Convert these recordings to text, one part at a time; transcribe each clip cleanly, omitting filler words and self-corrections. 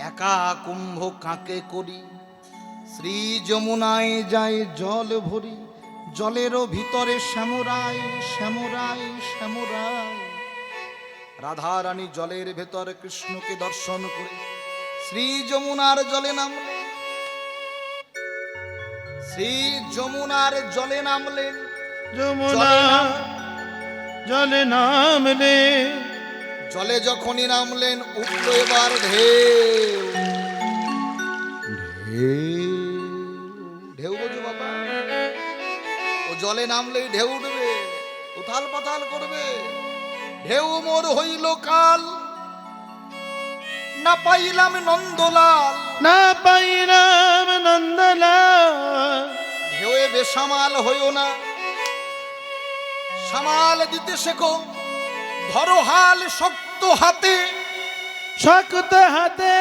একা কুম্ভ কাকে করি, শ্রী যমুনায় যায় জল ভরি, জলেরও ভিতরে শ্যামরাই শ্যামরাই শ্যামরাই। রাধারানী জলের ভেতর কৃষ্ণকে দর্শন করে শ্রী যমুনার জলে নামলেন, শ্রী যমুনার জলে নামলেন। যমুনা জলে নামলে, জলে যখনই নামলেন উঠল এবার ঢেউ। ঢেউ ঢেউ বোঝো বাবা, ও জলে নামলেই ঢেউ উঠবে, উথাল পাথাল করবে। ঢেউ মোর হইল কাল, না পাইলাম নন্দলাল। না পাইলাম নন্দলাল। ঢেউয়ে বেসামাল হইও না, সামাল দিতে শেখো। ধরো হাল শক্ত হাতে, শক্ত হাতে।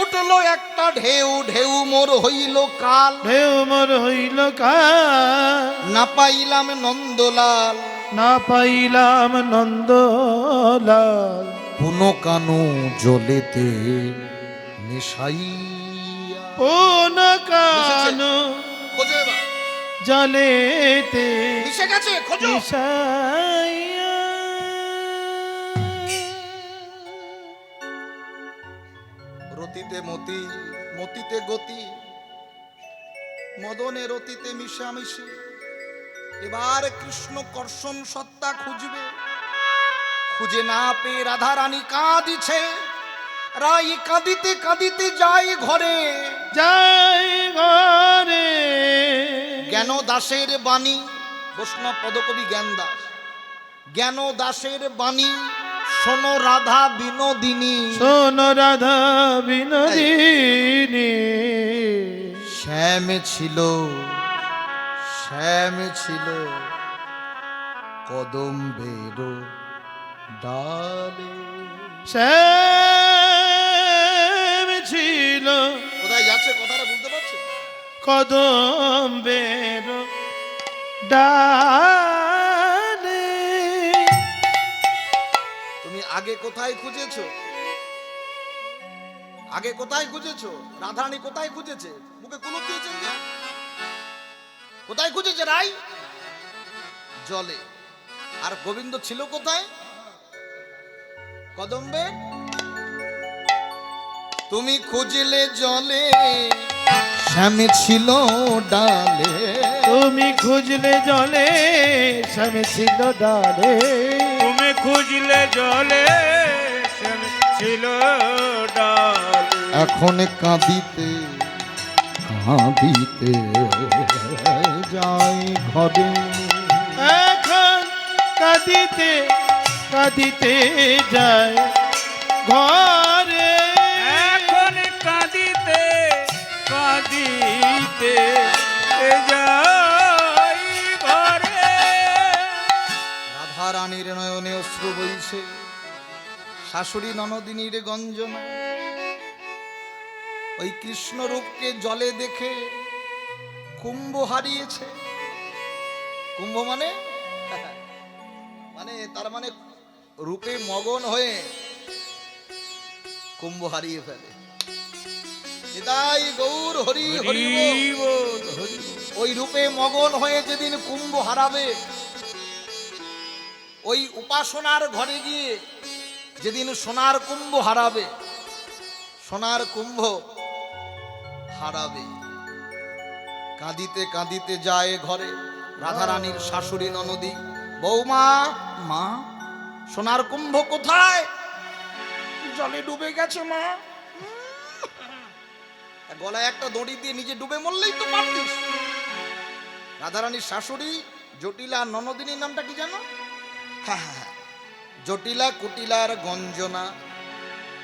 উঠলো একটা ঢেউ, ঢেউ মোর হইল কাল। ঢেউ মোর হইল কাল, না পাইলাম নন্দলাল। না পাইলাম নন্দলাল। কোন কানু জলেতে মিশাইয়া। কোন কানু খোঁজো এবার, জলেতে মিশে গেছে, খোঁজো। মিশাইয়া। রতিতে মতি, মতিতে গতি, মদনে রতিতে মিশামিশি। এবার কৃষ্ণ কর্ষণ সত্তা খুঁজবে, খুঁজে না পেয়ে রাধারানী কাঁদিছে। রাই কাঁদিতে কাঁদিতে যাই ঘরে, যাই ঘরে। জ্ঞান দাসের বাণী, বৈষ্ণব পদকবি জ্ঞান দাস। জ্ঞান দাসের বাণী শোনো রাধা বিনোদিনী। শোনো রাধা বিনোদিনী। শ্যাম ছিল, শ্যাম ছিল কদম্বের ডালে। শ্যাম ছিল, কোথায় যাচ্ছে কথাটা বুঝতে পারছো? কদম্বের ডালে। তুমি আগে কোথায় খুঁজেছো? আগে কোথায় খুঁজেছো? রাধারানী কোথায় খুঁজেছে? মুখে কুলুপ দিয়েছেন যে। কোথায় খুঁজেছে রাই? জলে। আর গোবিন্দ ছিল কোথায়? কদম্বে। তুমি খুঁজলে জলে, শ্যাম ছিল ডালে। তুমি খুঁজলে জলে, শ্যাম ছিল ডালে। তুমি খুঁজলে জলে, শ্যাম ছিল ডালে। এখন কাঁদিতে কাঁদিতে যাই ঘরে। এখন কাঁদিতে কাঁদিতে যায় ঘরে। এখন কাঁদিতে কাঁদিতে যাই ঘরে। রাধারানীর নয়নে অশ্রু বইছে, শাশুড়ি ননদিনীর গঞ্জনা। ওই কৃষ্ণ রূপকে জলে দেখে কুম্ভ হারিয়েছে। কুম্ভ মানে মানে তার মানে রূপে মগন হয়ে কুম্ভ হারিয়ে ফেলে। নিতাই গৌর হরি হরি বল। ওই রূপে মগন হয়ে যেদিন কুম্ভ হারাবে, ওই উপাসনার ঘরে গিয়ে যেদিন সোনার কুম্ভ হারাবে, সোনার কুম্ভ হারাবে। কাঁদিতে কাঁদিতে যায় ঘরে। রাধারানীর শাশুড়ি ননদী, বৌমা, মা সোনার কুম্ভ কোথায়? জলে ডুবে গেছে মা। গলায় একটা দড়ি দিয়ে নিজে ডুবে মরলেই তো পারতিস। রাধারানীর শাশুড়ি জটিলা, ননদিনীর নামটা কি জানো? হ্যাঁ হ্যাঁ, জটিলা কুটিলার গঞ্জনা,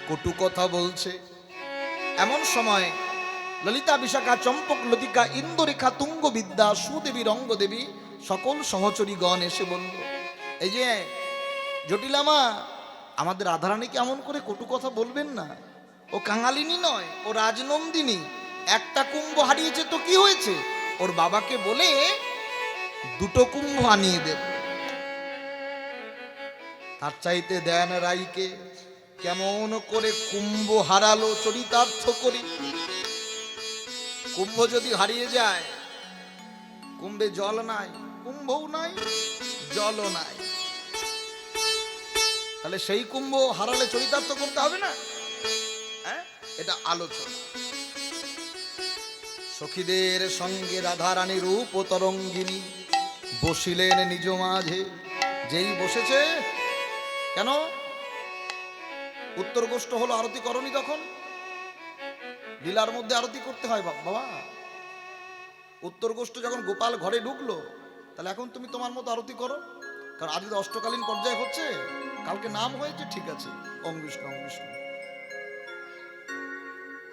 কটু কথা বলছে। এমন সময় ললিতা, বিশাখা, চম্পক, লতিকা, ইন্দুরেখা, তুঙ্গ বিদ্যা, সুদেবী, রঙ্গদেবী সকল সহচরীগণ এসে বলল, এই যে জটিলা মা, আমাদের রাধারানীকে এমন করে কটু কথা বলবেন না। ও কাঙালিনী নয়, ও রাজনন্দিনী। একটা কুম্ভ হারিয়েছে তো কি হয়েছে? ওর বাবাকে বলে দুটো কুম্ভ আনিয়ে দেব। তার চাইতে দেন রাইকে কেমন করে কুম্ভ হারালো চরিতার্থ করি। কুম্ভ যদি হারিয়ে যায়, কুম্ভে জল নাই, কুম্ভও নাই, জলও নাই, তাহলে সেই কুম্ভ হারালে চরিতার্থ করতে হবে না? হ্যাঁ, এটা আলোচনা। সখীদের সঙ্গে রাধারানী রূপ ও তরঙ্গিনী বসিলেন নিজ মাঝে। যেই বসেছে, কেন উত্তর গোষ্ঠ হলো আরতি করনি তখন? লীলার মধ্যে আরতি করতে হয় বাবা। উত্তর গোষ্ঠ যখন গোপাল ঘরে ঢুকলো, তাহলে এখন তুমি তোমার মতো আরতি করো, কারণ আজ অষ্টকালীন পর্যায়ে হচ্ছে, কালকে নাম হয়েছে, ঠিক আছে, ওম কৃষ্ণ ওম কৃষ্ণ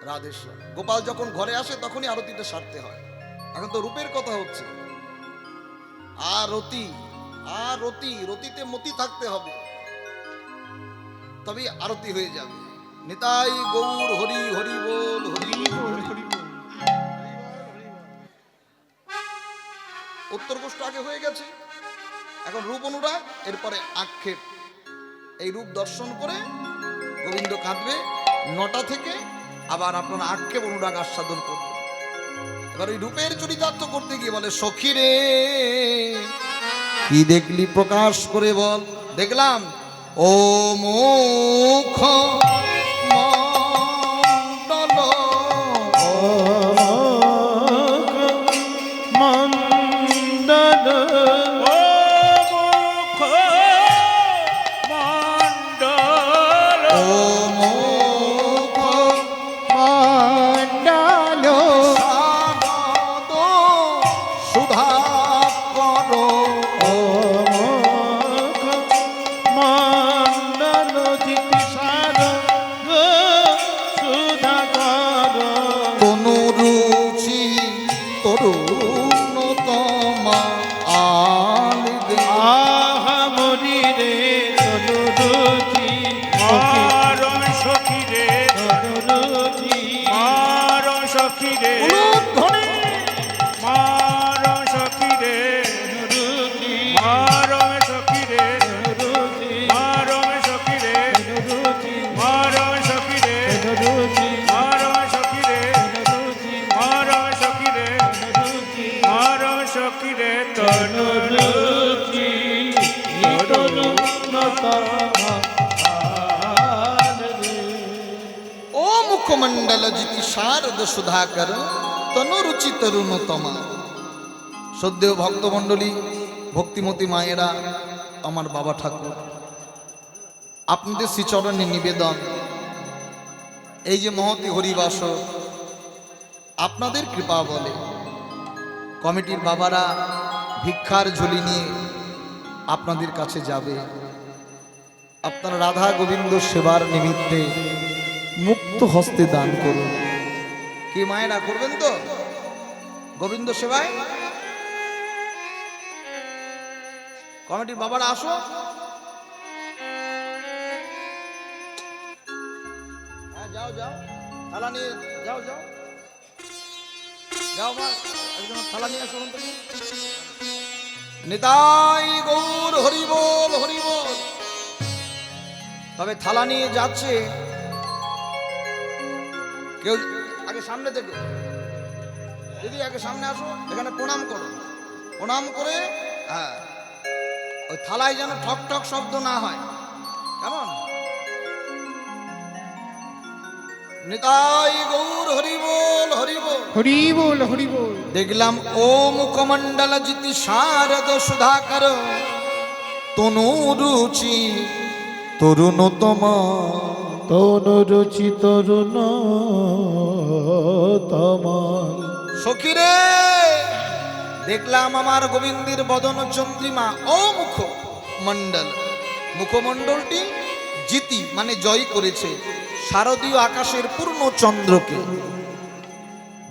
রাধেশ্বর। গোপাল যখন ঘরে আসে তখনই আরতিটা সারতে হয়। এখন তো রূপের কথা হচ্ছে। আরতি, আরতি, রতিতে মতি থাকতে হবে, তবে আরতি হয়ে যাবে। নিতাই গৌর হরি হরি বল, হরি বল, হরি বল। উত্তর গোষ্ঠ আগে হয়ে গেছে, এখন রূপ অনুরাগ, এরপরে আক্ষেপ। এই রূপ দর্শন করে গোবিন্দ কাঁদবে 9টা থেকে, আবার আপনারা আক্ষেপ অনুরাগ আস্বাদন করবেন। এবার ওই রূপের চরিতার্থ করতে গিয়ে বলে, সখী রে কি দেখলি প্রকাশ করে বল। দেখলাম ও মুখ মণ্ডল, মণ্ডল ও মুখ মণ্ডল, ও মুখ মণ্ডল সারদ সুধাকর, ও মুখ মণ্ডল জিতি সারদ সুধাকর, তনু রুচি তরুণতমা আলিদে। আহা মরি রে তনুরুচি মারম সখী রে, তনুরুচি মারম সখী রে, উলুধ্বনি মারম সখী রে, তনুরুচি মারম সখী রে, তনুরুচি মারম সখী রে, তনুরুচি মারম সখী রে, তনুরুচি মারম সখী রে, তনুরুচি মারম সখী রে, তনুরুচি মারম সখী রে, তনুরুচি ও মুখমণ্ডল জিতি শারদ সুধাকর তনু রুচি তরুণতমা। শ্রদ্ধেয় ভক্তমণ্ডলী, ভক্তিমতী মায়েরা, আমার বাবা ঠাকুর, আপনাদের শ্রীচরণে নিবেদন, এই যে মহতী হরিবাস আপনাদের কৃপা বলে কমিটির বাবারা ভিক্ষার ঝুলি নিয়ে আপনাদের কাছে যাবে। আপনারা রাধা গোবিন্দ সেবার নিমিত্তে মুক্ত হস্তে দান করুন। কি মায়েরা করবেন তো গোবিন্দ সেবায়? কমিটির বাবারা আসো। হ্যাঁ, যাও যাও, থালা নিয়ে যাও, যাও যাও মা, একজন থালা নিয়ে আসুন তুমি। নিতাই গৌর হরি বল, হরি বল। তবে থালা নিয়ে যাচ্ছে কেউ, আগে সামনে থেকে দিদি, আগে সামনে আসো, এখানে প্রণাম করো। প্রণাম করে, হ্যাঁ, ওই থালায় যেন ঠক ঠক শব্দ না হয়, কেমন? নিতাই গৌর হরি বল, হরি বল, হরি বল, হরি বল। দেখলাম ও মুখমণ্ডল জিতি শারদ সুধাকর তনু রুচি তরুণতমা। তনুরুচি তরুণ তমাল। সখী রে দেখলাম আমার গোবিন্দের বদন চন্দ্রিমা। ও মুখ মণ্ডল, মুখমণ্ডলটি জিতি মানে জয় করেছে শারদীয় আকাশের পূর্ণ চন্দ্রকে।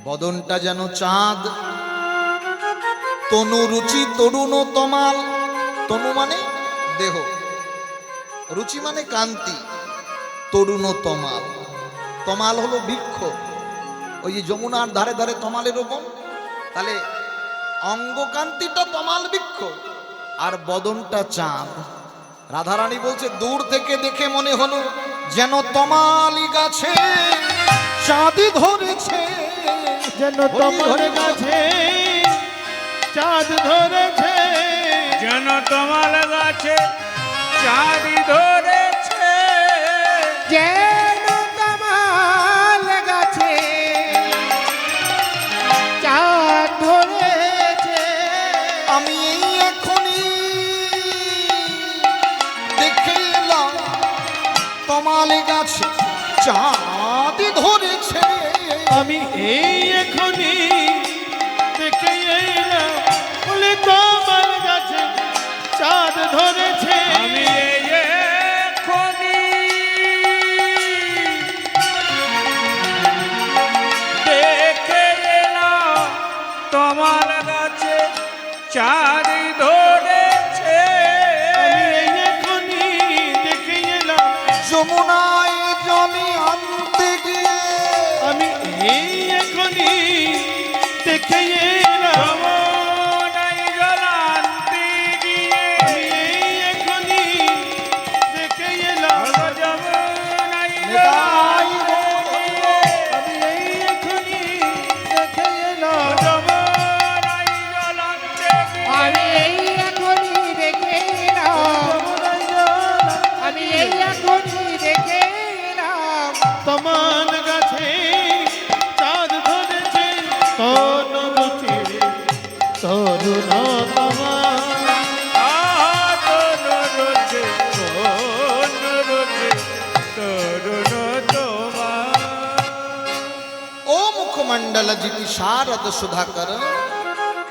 বদনটা যেন চাঁদ। তনু রুচি তরুণ তমাল। তনু মানে দেহ, রুচি মানে কান্তি, তরুণ তমাল। তমাল হলো বৃক্ষ, ওই যে যমুনার ধারে ধারে তমালের রোপণ, তাহলে অঙ্গকান্তিটা তমাল বৃক্ষ আর বদনটা চাঁদ। রাধারানী বলছে দূর থেকে দেখে মনে হলো যেন তমালি গাছে চাঁদি ধরেছে, যেন তোমার কাছে চাঁদ ধরেছে, যেন তোমার গাছে চাঁদি ধরেছে, যেন তোমার কাছে চাঁদ ধরেছে। আমি এই এখনই দেখে এলাম তমালি গাছে চাঁদি ধরেছে। আমি এই এখনই দেখে এলাম বলে তোমার কাছে চাঁদ ধরেছে। আমি এই এক্ষুনি দেখে এলাম তোমার গাছে চাঁদি ধরেছে। আমি এই এখনই দেখে এলাম, যমুনায় জলে আনতে গিয়ে আমি এই এখনই দেখে এলাম, যমুনায় জলান্তে গিয়ে, আমি এই এখনই দেখে এলাম, যমুনায় নেতাই আমি এই এখনই দেখে এলাম, যমুনায় জলান্তে গিয়ে, আমি এই এখনই দেখে এলাম, আমি এই এখনই দেখে এলাম, তোমার গাছে চাঁদ ধরেছে। তরুণ রুচি তরুণ তোমার, ও মুখমণ্ডল জিতি শারদ সুধাকর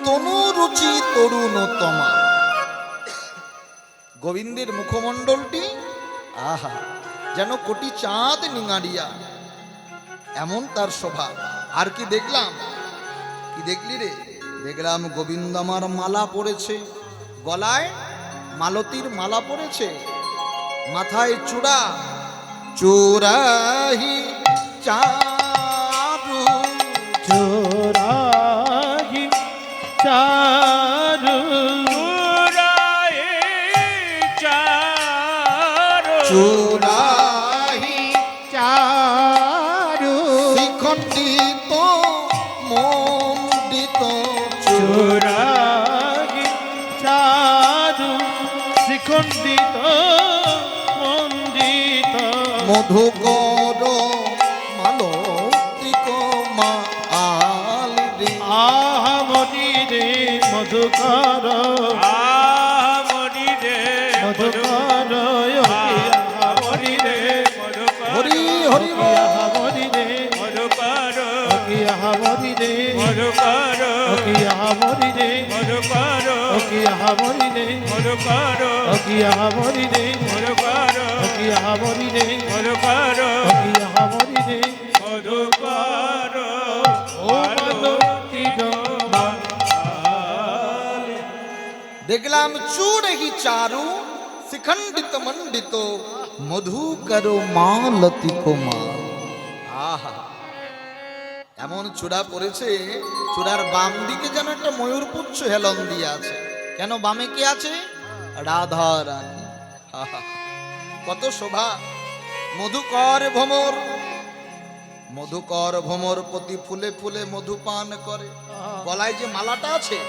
তনু রুচি তরুণতমা। গোবিন্দের মুখমণ্ডলটি আহা যেন কোটি চাঁদ নিঙাড়িয়া, এমন তার শোভা। আর কি দেখলাম, কি দেখলি রে? দেখলাম গোবিন্দ আমার মালা পরেছে, গলায় মালতীর মালা পরেছে, মাথায় চূড়া, চূড়াহি চারু, চোরাহি চারু, চূড়াহি চারু শিখণ্ডিত মণ্ডিত, চোরাহি চারু, শ্রীখণ্ডিত মণ্ডিত, মধুকর মালতিক মালি রে। আহা মনি রে মধুকর, মধুকর আহা মনি রে, হরি হরি বল। আহা মনি রে, আহা মনি রে, আহা মনি রে, আহা মনি রে, আহা মনি রে, আহা মনি রে, আহা মনি রে, ও মালতীর দেখলাম চূড়হি চারু শিখণ্ডিত মণ্ডিত মধুকর মালতিক মাল। আহা এমন চূড়া পড়েছে, চূড়ার বাম দিকে যেন একটা ময়ূর পুচ্ছ হেলন দিয়ে আছে। কেন বামে কে আছে? রাধা রানী। আহা, কত শোভা! মধুকর ভ্রমর, মধুকর ভ্রমর প্রতি ফুলে ফুলে মধুপান করে। গলায় যে মালাটা আছে,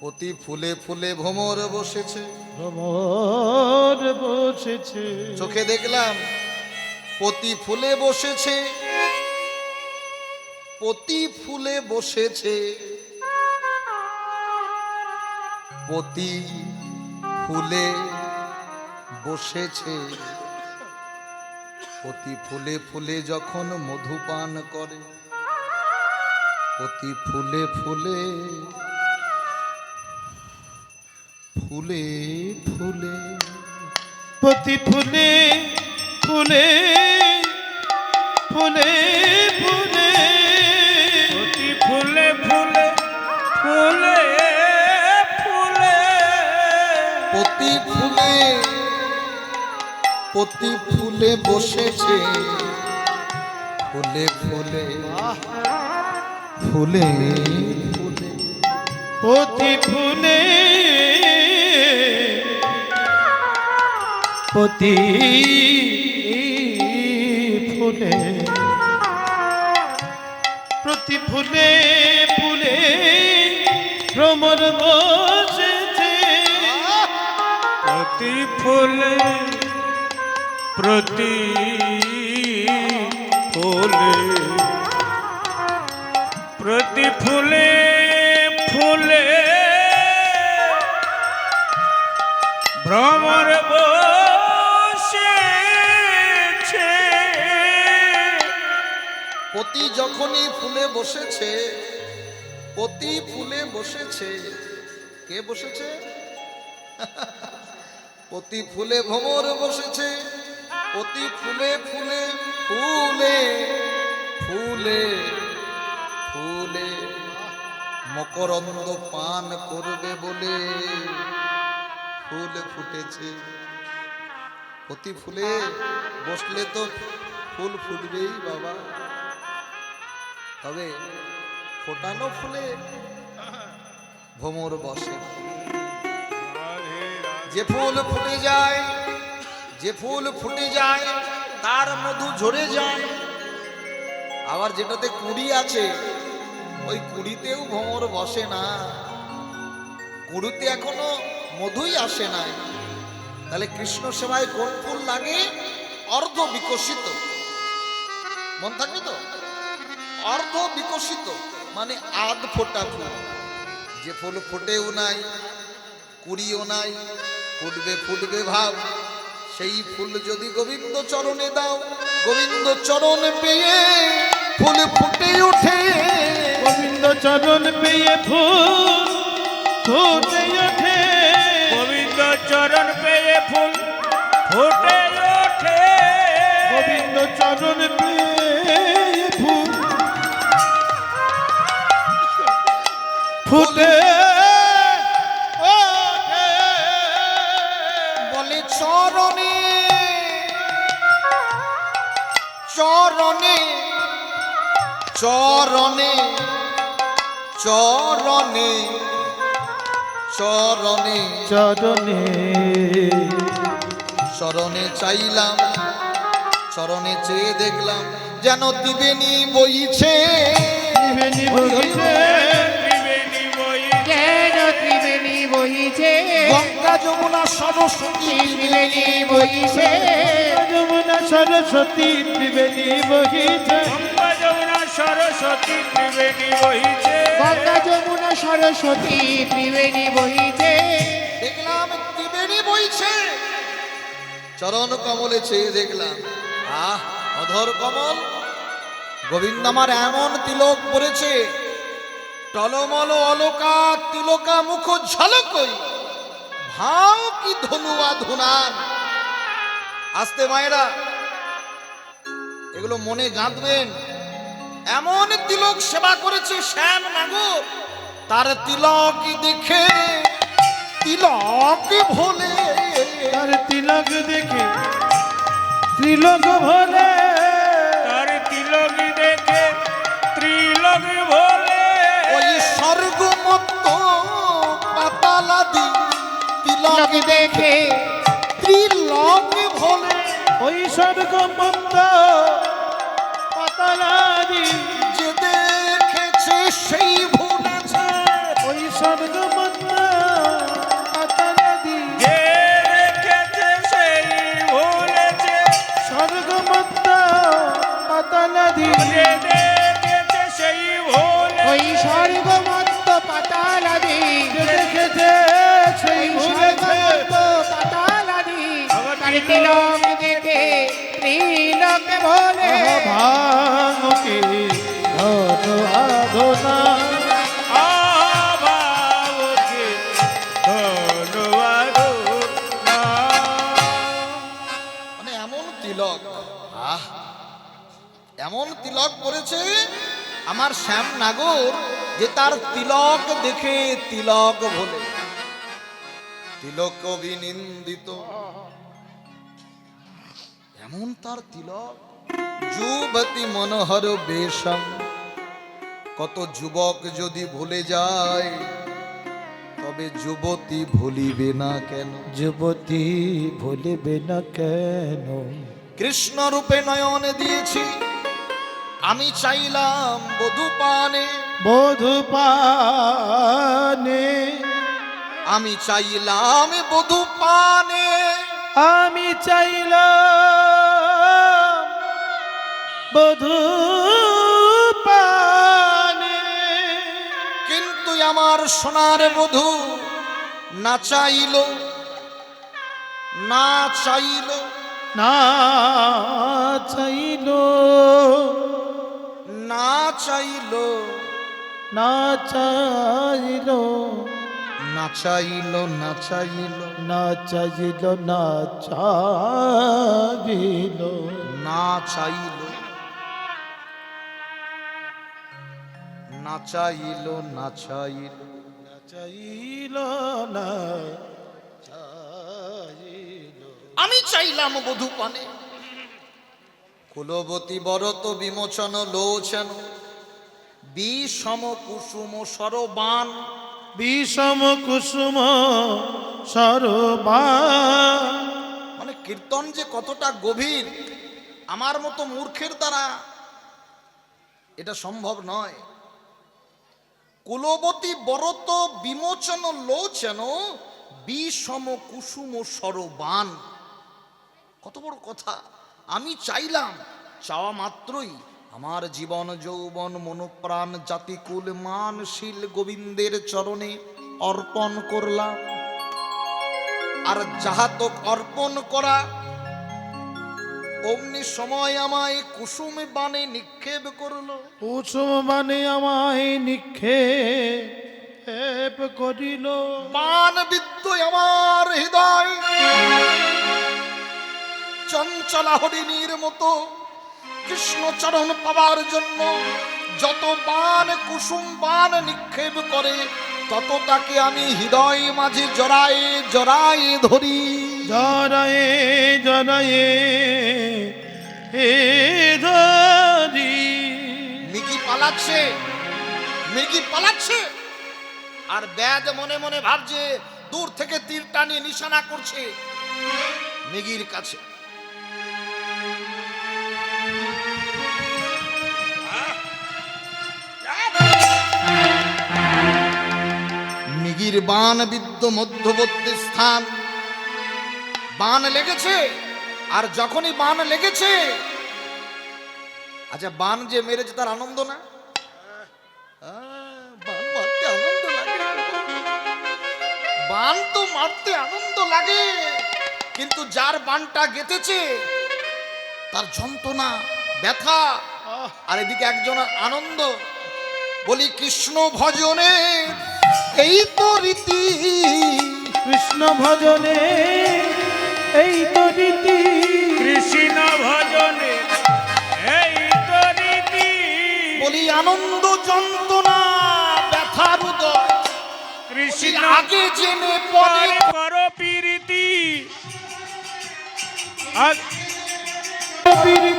প্রতি ফুলে ফুলে ভ্রমর বসেছে। ভ্রমর বসেছে, চোখে দেখলাম প্রতি ফুলে বসেছে, প্রতি ফুলে বসেছে, প্রতি ফুলে বসেছে। প্রতি ফুলে ফুলে যখন মধুপান করে, প্রতি ফুলে ফুলে ফুলে ফুলে প্রতি ফুলে ফুলে ফুলে ফুলে ফুলে ফুলে ফুলে ফুলে প্রতি ফুলে প্রতি ফুলে বসেছে, ফুলে ফুলে ফুলে ফুলে প্রতি ফুলে প্রতি ফুলে প্রতি ফুলে ফুলে ভ্রমর বসেছে প্রতি ফুলে প্রতি ফুলে প্রতি ফুলে ফুলে ভ্রমর বসেছে পতি যখনই ফুলে বসেছে, পতি ফুলে বসেছে, কে বসেছে? পতি ফুলে ভ্রমর বসেছে, পতি ফুলে ফুলে ফুলে ফুলে ফুলে মকরন্দ পান করবে বলে ফুল ফুটেছে। পতি ফুলে বসলে তো ফুল ফুটবেই বাবা, তবে ফোটানো ফুলে ভ্রমর বসে। যে ফুল ফুটে যায়, যে ফুল ফুটে যায় তার মধু ঝরে যায়। আবার যেটাতে কুড়ি আছে ওই কুড়িতেও ভ্রমর বসে না, কুড়িতে এখনো মধুই আসে নাই। তাহলে কৃষ্ণ সেবায় কোন ফুল লাগে? অর্ধ বিকশিত, মন থাকবে তো? অর্ধ বিকশিত মানে আধ ফোটা ফুল। যে ফুল ফোটেও নাই, কুড়িও নাই, ফুটবে ফুটবে ভাব, সেই ফুল যদি গোবিন্দ চরণে দাও, গোবিন্দ চরণ পেয়ে ফুল ফুটে ওঠে। গোবিন্দ চরণ পেয়ে ফুল ফুটে ওঠে গোবিন্দ চরণ পেয়ে ফুল ফুটে ওঠে গোবিন্দ চরণ পেয়ে ফুল ফুটে ওঠে বলে চরণে চরণে চরণে চরণে চরণে চরণে চরণে চাইলাম, চরণে চেয়ে দেখলাম যেন দিবেনি বইছে। ত্রিবেণী বহিছে ত্রিবেণী বই যেন ত্রিবেণী বহিছে, গঙ্গা যমুনা সরস্বতী ত্রিবেণী বহিছে, যমুনা সরস্বতী ত্রিবেণী বহিছে গঙ্গা যমুনা সরস্বতী ত্রিবেণী বহিছে গঙ্গা যমুনা সরস্বতী ত্রিবেণী বহিছে। দেখলাম ত্রিবেণী বইছে। চরণ কমলে চেয়ে দেখলাম, আহ অধর কমল, গোবিন্দ আমার এমন তিলক পড়েছে, টলমল অলকা তিলকা মুখ ঝলকই, ভাও কি ধনুয়া ধুনান। আস্তে মায়েরা, এগুলো মনে গাঁথবেন। এমন তিলক সেবা করেছে শ্যাম নাগর, তার তিলক দেখে তিলক ভোলে। তার তিলক দেখে ত্রিলোক ভোলে তার তিলক দেখে ত্রিলোক ভোলে ওই স্বর্গমত্ত পাতালাদি তিলক লোক দেখে ত্রিলোক ভোলে। ওই স্বর্গমত্ত পাতালাদি যে দেখেছে সেই ভুলেছে। ওই স্বর্গমত্ত পাতালাদি যে দেখেছে সেই ভুলেছে স্বর্গমত্ত পাতালাদি যে দেখেছে সেই ভুলে ওই স্বর্গমত্ত পাতালাদি, দেখেছে সেই ওই ভুলেছে স্বর্গমত্ত পাতালাদি, তার তিলক দেখে ত্রিলোক ভোলে। ভাঙকে ধন আধনা আভাবকে ধন্যবাদ না। মানে এমন তিলক, আহ এমন তিলক করেছে আমার শ্যাম নাগর, যে তার তিলক দেখে তিলক ভোলে। তিলক অভিনিন্দিত, এমন তার তিলক। যুবতী মনোহর বেশম, কত যুবক যদি ভুলে যায় তবে তবে যুবতী ভুলিবে না কেন? যুবতী ভুলিবে না কেন? কৃষ্ণ রূপে নয়ন দিয়েছি, আমি চাইলাম বধূ পানে। বধূ পানে, আমি চাইলাম বধূ পানে। আমি চাইলাম বধূ পানে, কিন্তু আমার সোনার বধূ না চাইল, না চাইল, না চাইল, না চাইল, না চাইল, না চাইল, না চাইল, না চাইল, না চাইল, না চাইল, না চাইল, না চাইল। চাইল না চাইল। আমি চাইলাম বধূ পানে। কুলবতী বরত বিমোচন লোচন, বিষম কুসুম সরবান। বিষম কুসুম সরবা। মানে কীর্তন যে কতটা গভীর, আমার মতো মূর্খের দ্বারা এটা সম্ভব নয়। কুলবতী বরত বিমোচন লোচন, বিষম কুসুম সরবান। কত বড় কথা! আমি চাইলাম, চাওয়া মাত্রই আমার জীবন যৌবন মনোপ্রাণ জাতিকুল মানশীল গোবিন্দের চরণে অর্পণ করলাম। আর যাহাতক অর্পণ করা, অমনি সময় আমায় কুসুম বানে নিক্ষেপ করলো। কুসুম বানে আমায় নিক্ষেপ করিল। বান বিদ্ধ আমার হৃদয়, চঞ্চলা হরিণীর মতো কৃষ্ণ চরণ পাওয়ার জন্য যত বান কুসুম বান নিক্ষেপ করে, তত তাকে আমি হৃদয় মাঝে জড়ায়ে জড়ায়ে ধরি। জরায়ে জরায়ে হে ধরি। মিকি পালাচ্ছে, মিকি পালাচ্ছে, আর ব্যাদ মনে মনে ভাবছে, দূর থেকে তীর টানিয়ে নিশানা করছে মিগির কাছে। মিগির বান বিদ্ধ মধ্যবর্তী স্থান, বান লেগেছে। আর যখনই বান লেগেছে, আচ্ছা বান যে মেরেছে তার আনন্দ না? বান মারতে আনন্দ লাগে, বান তো মারতে আনন্দ লাগে, কিন্তু যার বানটা গেঁথেছে তার যন্ত্রণা ব্যথা। আর এদিকে একজন আনন্দ। বলি কৃষ্ণ ভজনে এই তো রীতি, কৃষ্ণ ভজনে এই তো রীতি। কৃষ্ণ ভজনে এই তো রীতি। বলি আনন্দ যন্ত্রণা ব্যথার উদয়, কৃষ্ণ আগে জেনে পরে কর প্রীতি।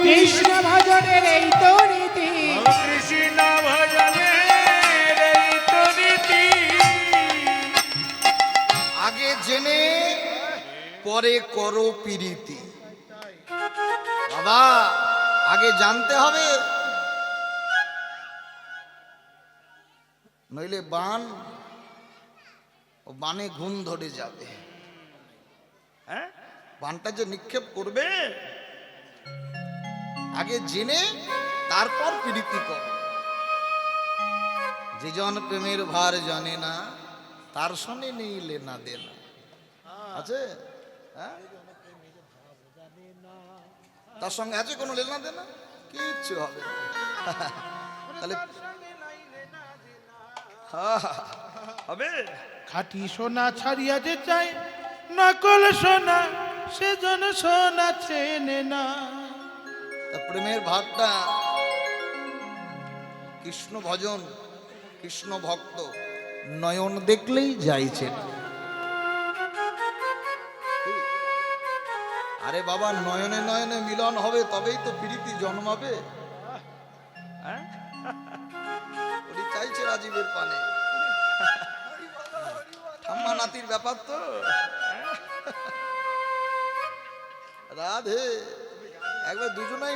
কৃষ্ণ ভজনের এই তো রীতি। কৃষ্ণ ভজনে এই তো রীতি। আগে জেনে পরে করো প্রীতি। বাবা আগে জানতে হবে, নইলে বান ও বানে ঘুম ধরে যাবে। হ্যাঁ, বানটা যে নিক্ষেপ করবে, আগে জেনে তারপর প্রীতি কর। যে জন প্রেমের ভার জানে না, তার সঙ্গে নিলে না দেনা আছে। হ্যাঁ, তার সঙ্গে আছে কোনো লেনা দেনা? কিচ্ছু হবে না। তাহলে হবে। খাঁটি সোনা ছাড়িয়া যে চাই, নকল সোনা সেজন সোনা চেনে না। তা প্রেমের ভাবটা, কৃষ্ণ ভজন, কৃষ্ণ ভক্ত নয়ন দেখলেই যাইছে না। আরে বাবা, নয়নে নয়নে মিলন হবে, তবেই তো প্রীতি জন্মাবে। হ্যাঁ, চাইছে রাজীবের পানে। ঠাম্মা নাতির ব্যাপার তো। রাধে একবার দুজনাই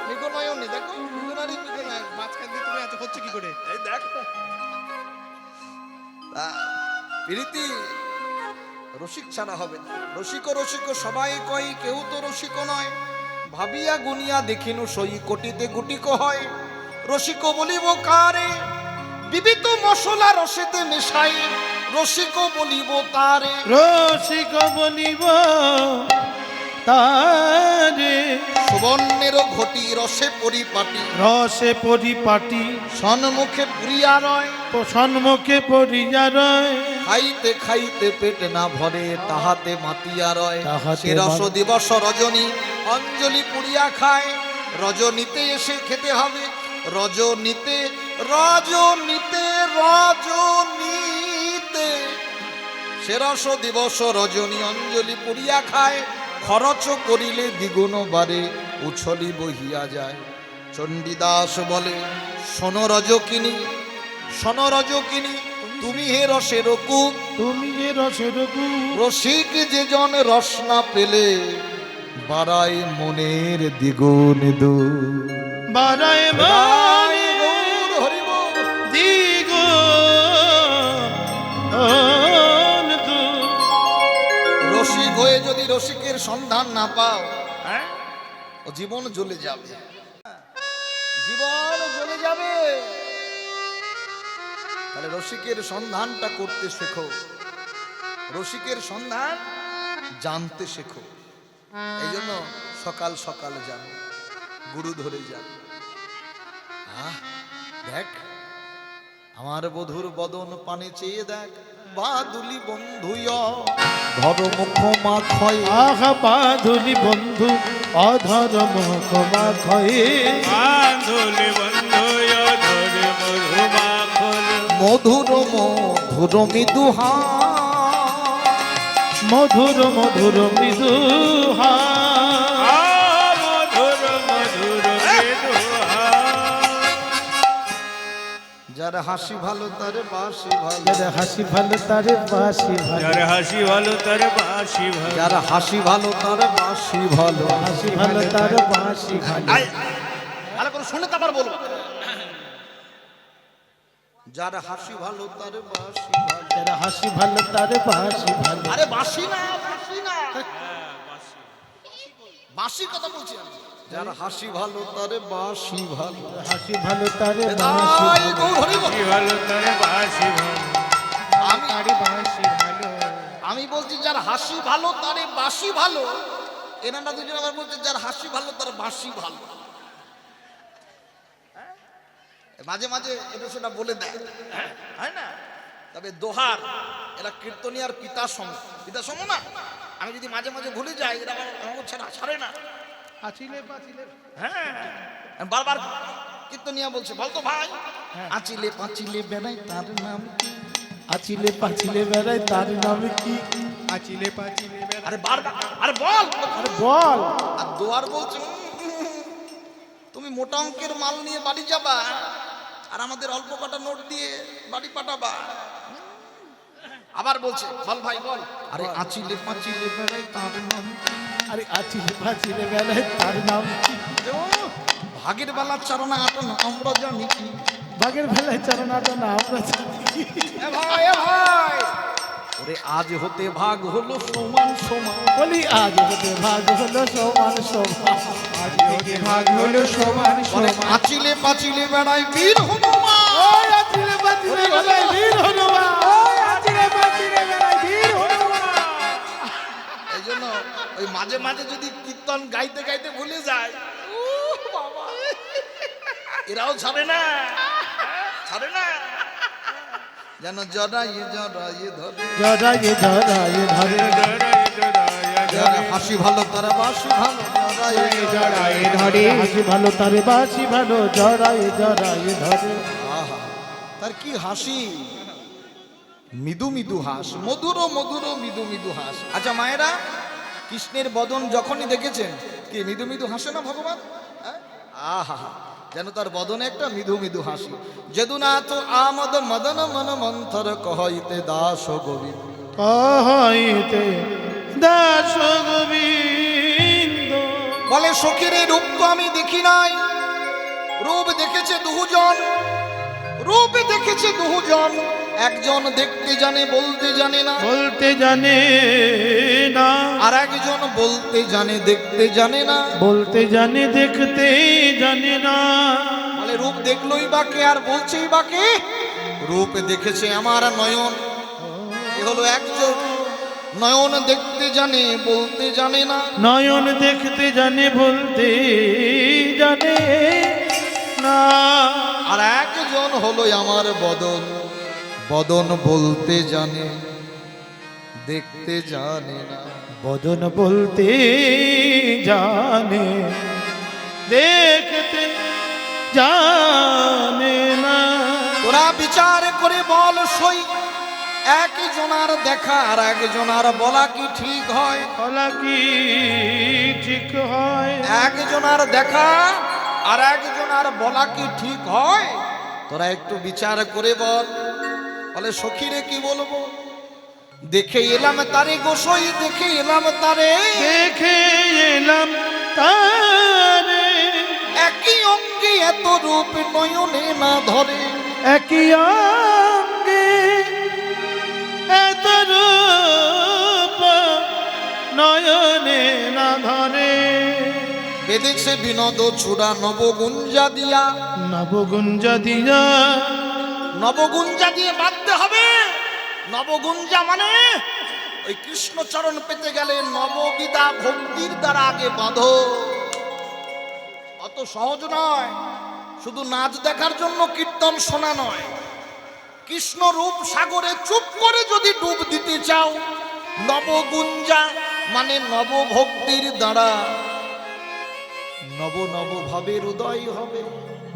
মিগো নয়নি, দেখো দুজনারই মিগো নয়, মাঝখান দিয়ে তুমি এত করছো কি করে? এই দেখ প্রীতি রসিক ছাড়া হবে না। রসিক রসিক সবাই কই, কেউ তো রসিক নয়। ভাবিয়া গুনিয়া দেখিনু সই, কোটিতে গুটিক হয়। রসিক বলিব কারে, বিবিধ মশলা রসেতে মেশাই। রসিক বলিব তারে, রসিক বলিব তারে, সুবর্ণের ঘটি রসে পরিপাটি। রসে পরিপাটি, সন্মুখে পুরিয়া রয়, সম্মুখে পড়িয়া রয়। খাইতে খাইতে পেট না ভরে, তাহাতে মাতিয়া রয়। তাহাতে সে রস দিবস রজনী অঞ্জলি পুরিয়া খায়। রজনীতে এসে খেতে হবে, রজনীতে রজনীতে রজনীতে সে রস দিবস রজনী অঞ্জলি পুরিয়া খায়। খরচ করিলে দ্বিগুণ বারে, উছলি বহিয়া যায়। চণ্ডীদাস বলে শোন রজকিনী, শোন রজকিনী, তুমি হে রসের কূপ। তুমি যে রসের কূপ, রসিক যে জন রস না পেলে, বাড়ায় মনের দ্বিগুণ দুঃখ। বারায় রায় গৌর হরি বল। দ্বিগুণ দুঃখ। রসিক হয়ে যদি রসিকের সন্ধান না পাও, হ্যাঁ ও জীবন জ্বলে যাবে, জীবন জ্বলে যাবে। তাহলে রসিকের সন্ধানটা করতে শেখো, রসিকের সন্ধান জানতে শেখো। এই জন্য সকাল সকাল যান, গুরু ধরে যান। দেখ আমার বধুর বদন পানে চেয়ে দেখ, বাদুলি বন্ধুয় ধর মুখ মাখয়। আহা বাঁধুলি বন্ধু অধর মুখ মাখয়ে। বান্ধুলি বন্ধু ধরে মধু মাখল। মধুর মধুর মৃদু মধুর মধুর মৃদু মধুর মধুর মৃদু। যার হাসি ভালো তার বাসি ভালো, যার হাসি ভালো তারে বাসি ভালো। যার হাসি ভালো তার বাসি ভালো। যার হাসি ভালো তার বাসি ভালো। হাসি ভালো তার বাসি ভালো। ভালো করে শুনে তারপর বলবো। যার হাসি ভালো তার বাসি ভালো। যার হাসি ভালো তারে বাসি ভালো। আরে বাসি না, বাসি না, বাসি কথা বলছি আমি। যার হাসি ভালো তার বাসি ভালো। হাসি ভালো তারে বাসি তাই ভালো। গৌর হরি বল। হাসি ভালো তার বাসি ভালো। আমি তারে বাসি ভালো। আমি বলছি যার হাসি ভালো তারে বাসি ভালো। এনারা দুজন আবার বলছে যার হাসি ভালো তার বাসি ভালো। মাঝে মাঝে এটা সেটা বলে দেয়, হয় না? তবে দোহার এরা কীর্তনিয়ার পিতা সম, পিতা সম না। আমি যদি মাঝে মাঝে ভুলে যাই, এরা আমার ছাড়া ছাড়ে না। আচিলে পাচিলে। হ্যাঁ, বারবার কীর্তনিয়া বলছে, বলতো ভাই। আচিলে পাচিলে বেড়াই তার নাম কি? আচিলে পাচিলে বেড়ায় তার নাম কি? আচিলে পাচিলে বেড়ায়। আরে বারবার, আরে বল। আরে বল। আর দোয়ার বলছে তুমি মোটা অঙ্কের মাল নিয়ে বাড়ি যাবা, আর আমাদের অল্প কটা নোট দিয়ে বাড়ি পাঠাবা। আবার বলছে বল ভাই বল। আরে আচিলে পাচিলে বেড়াই তার নাম কি? আরে আচিলে পাচিলে বেড়ায় তার নাম কি? ভাগের বেলার চারণা আটানো আমরা জানি কি? বাঘের বেলায় চরণাটা না আমরা জানি কি? এ ভাই, এ ভাই, ওরে আজ হতে ভাগ হলো সমান সমান। বলি আজ হতে ভাগ হলো সমান সমান। আজ থেকে ভাগ হলো সমান ওরে সমান। আচিলে পাচিলে বেড়াই বীর হনুমান। ওই আচিলে পাচিলে বেড়ায় বীর হনুমান। ওই আচিলে পাচিলে বেড়ায় বীর হনুমান। এই জন্য ওই মাঝে মাঝে যদি কীর্তন গাইতে গাইতে ভুলে যায়, বাবা, এরাও ছাড়ে না, ছাড়ে না। যেন জড়াই জড়াই ধরে, জড়ায়ে জড়ায়ে ধরে। যার হাসি ভালো তার বাসি ভালো। জড়াই জড়ায়ে ধরে। হাসি ভালো তারে বাসি ভালো। জড়ায়ে জড়ায়ে ধরে। আহা, তার কি হাসি, মৃদু মৃদু হাস, মধুর মধুর মৃদু মৃদু হাস। আচ্ছা মায়েরা, কৃষ্ণের বদন যখনই দেখেছেন কি মৃদু মৃদু হাসে না ভগবান? আহা, যেন তার বদনে একটা মৃদু মৃদু হাসি। যদুনাথ আমদ মদন মন মন্থর কহইতে দাস গোবিন্দ। কহিতে দাস গোবিন্দ। বলে সখীর এই রূপ তো আমি দেখি নাই, রূপ দেখেছে দুজন, রূপ দেখেছে দুজন, একজন দেখতে জানে বলতে জানে না, বলতে জানে না, আর একজন বলতে জানে দেখতে জানে না। বলতে জানে দেখতে জানে না। বলে রূপ দেখলোই বাকে আর বলছেই বাকে, রূপ দেখেছে আমার নয়ন, এ হলো একজন। নয়ন দেখতে জানে বলতে জানে না, নয়ন দেখতে জানে বলতে জানে না। আর একজন হলো আমার বদন, বদন বলতে জানে দেখতে জানে না। বদন বলতে জানে দেখতে জানে না। তোরা বিচার করে বল সই, একজনার দেখা আর একজনার বলা কি ঠিক হয়? বলা কি ঠিক হয়? একজনার দেখা আর একজনার বলা কি ঠিক হয়? তোরা একটু বিচার করে বল। বলে সখীরে কি বলবো, দেখে এলাম তারে গোসই, দেখে এলাম তারে, দেখে এলাম তারে, একই অঙ্গে এত রূপ নয়নে না ধরে, একই অঙ্গে এত রূপ নয়নে না ধরে। বেঁধেছে বিনোদ চূড়া নবগুঞ্জা দিয়া, নবগুঞ্জা দিয়া, নবগুঞ্জা দিয়ে বাঁধতে হবে। নবগুঞ্জা মানে ওই কৃষ্ণচরণ পেতে গেলে নববিধা ভক্তির দ্বারা আগে বাঁধো। অত সহজ নয়, শুধু নাচ দেখার জন্য কীর্তন শোনা নয়। কৃষ্ণ রূপ সাগরে চুপ করে যদি ডুব দিতে চাও, নবগুঞ্জা মানে নবভক্তির দ্বারা নব নব ভাবের উদয় হবে।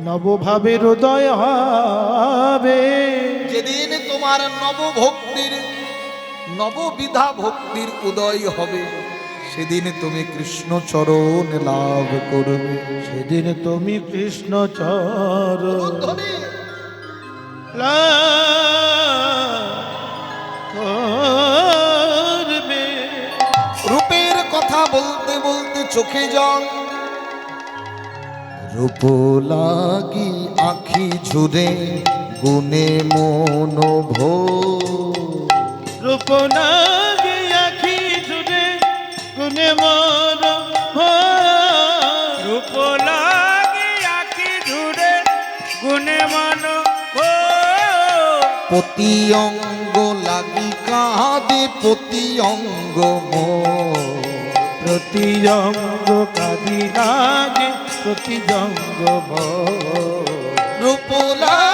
নবভাবের উদয় হবে। যেদিন তোমার নবভক্তির নববিধা ভক্তির উদয় হবে, সেদিন তুমি কৃষ্ণ চরণ লাভ করবে। সেদিন তুমি কৃষ্ণ চরণ করবে। রূপের কথা বলতে বলতে চোখে জল, রূপ লাগি আখি ঝুরে গুনে মন ভোর, রূপ লাগে আখি জুড়ে গুনে মন ভোর। রূপ লাগি আখি ঝুড়ে গুণে মন ও প্রতি অঙ্গ লাগি কাঁদে প্রতি অঙ্গ মোর, প্রতি অঙ্গ কাঁদি লাগে প্রতি অঙ্গ মোর। রূপ লাগি